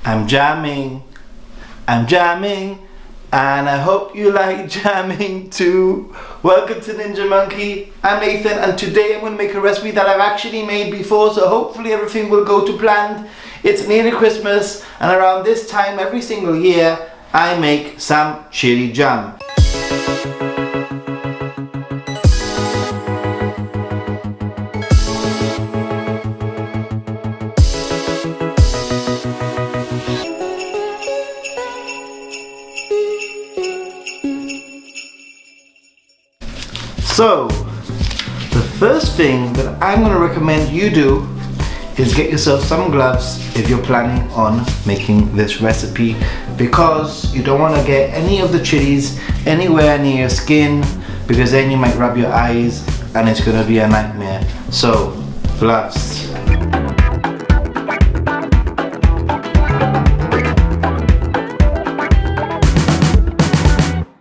I'm jamming, and I hope you like jamming too. Welcome to Ninja Monkey. I'm Nathan, and today I'm going to make a recipe that I've actually made before, so hopefully everything will go to plan. It's nearly Christmas, and around this time every single year I make some chili jam. So, the first thing that I'm going to recommend you do is get yourself some gloves if you're planning on making this recipe, because you don't want to get any of the chilies anywhere near your skin, because then you might rub your eyes and it's going to be a nightmare. So, gloves.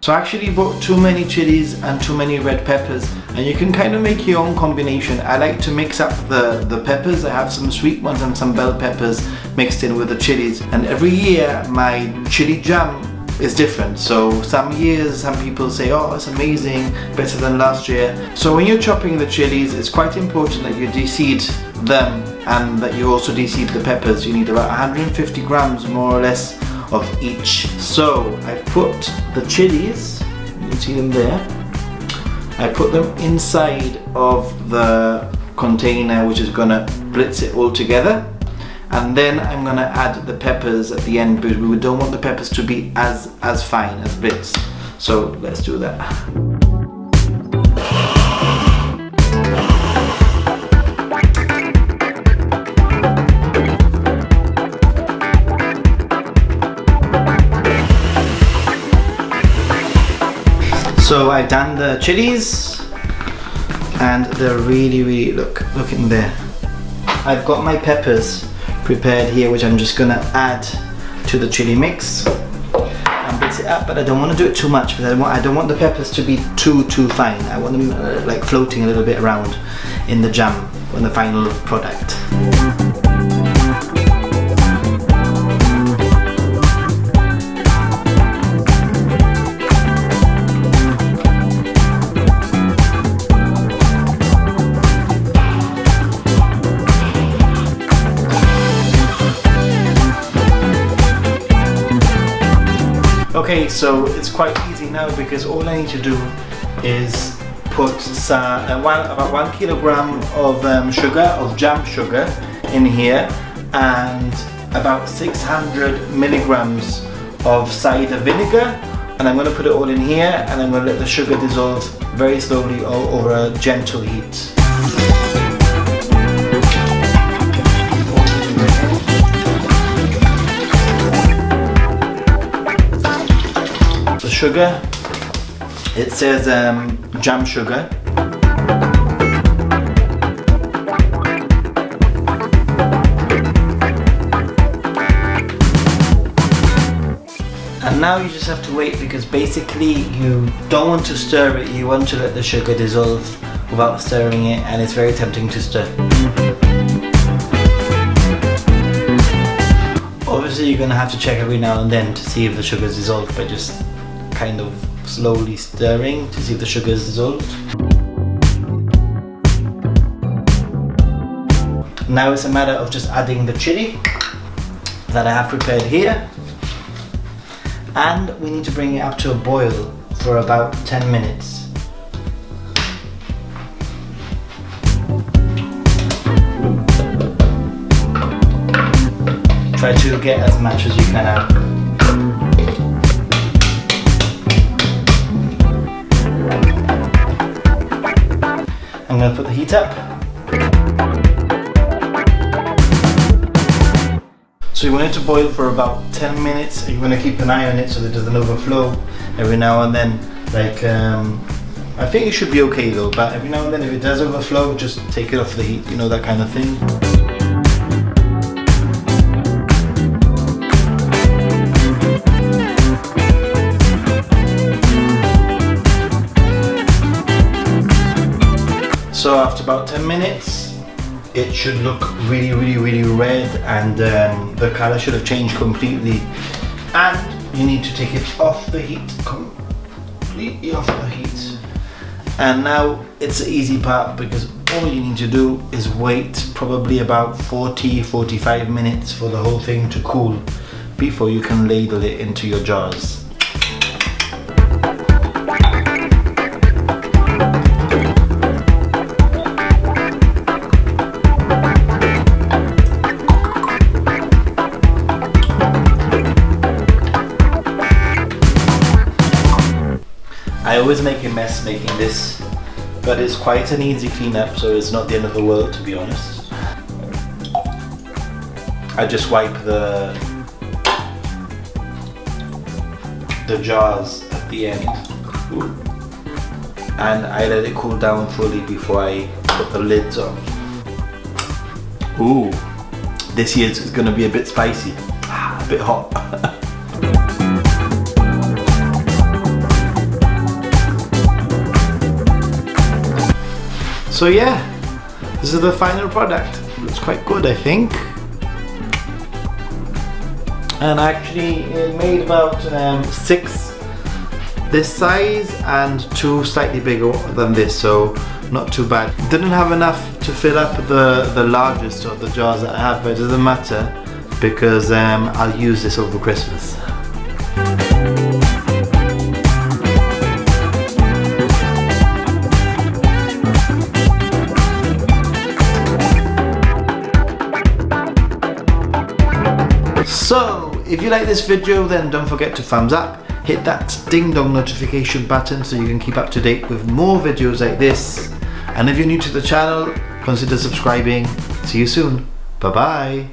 So I actually bought too many chilies and too many red peppers, and you can kind of make your own combination. I like to mix up the peppers. I have some sweet ones and some bell peppers mixed in with the chilies, and every year my chili jam is different. So some years some people say, oh, it's amazing, better than last year. So when you're chopping the chilies, it's quite important that you de-seed them and that you also de-seed the peppers. You need about 150 grams more or less of each. So I put the chilies, you can see them there, I put them inside of the container, which is gonna blitz it all together, and then I'm gonna add the peppers at the end, because we don't want the peppers to be as fine as blitzed. So let's do that. So I've done the chilies, and they're really look in there. I've got my peppers prepared here, which I'm just gonna add to the chili mix and blitz it up, but I don't want to do it too much, because I don't want the peppers to be too fine. I want them like floating a little bit around in the jam on the final product. Okay, so it's quite easy now, because all I need to do is put about 1 kilogram of jam sugar in here, and about 600 milligrams of cider vinegar, and I'm going to put it all in here, and I'm going to let the sugar dissolve very slowly over a gentle heat. Sugar, it says jam sugar. And now you just have to wait, because basically you don't want to stir it, you want to let the sugar dissolve without stirring it, and it's very tempting to stir. Obviously you're going to have to check every now and then to see if the sugar is dissolved, by just kind of slowly stirring to see if the sugar is dissolved. Now it's a matter of just adding the chili that I have prepared here, and we need to bring it up to a boil for about 10 minutes. Try to get as much as you can out. I'm going to put the heat up. So you want it to boil for about 10 minutes. You're going to keep an eye on it so that it doesn't overflow every now and then. Like, I think it should be okay though, but every now and then if it does overflow, just take it off the heat, you know, that kind of thing. So after about 10 minutes, it should look really red, and the color should have changed completely. And you need to take it off the heat, completely off the heat. And now it's the easy part, because all you need to do is wait probably about 40-45 minutes for the whole thing to cool before you can ladle it into your jars. I always make a mess making this, but it's quite an easy cleanup, so it's not the end of the world, to be honest. I just wipe the jars at the end. And I let it cool down fully before I put the lids on. Ooh, this year's is gonna be a bit spicy, a bit hot. So yeah, this is the final product. Looks quite good, I think. And actually it made about 6 this size and 2 slightly bigger than this, so not too bad. Didn't have enough to fill up the largest of the jars that I have, but it doesn't matter because I'll use this over Christmas. So, if you like this video, then don't forget to thumbs up, hit that ding dong notification button so you can keep up to date with more videos like this. And if you're new to the channel, consider subscribing. See you soon. Bye bye.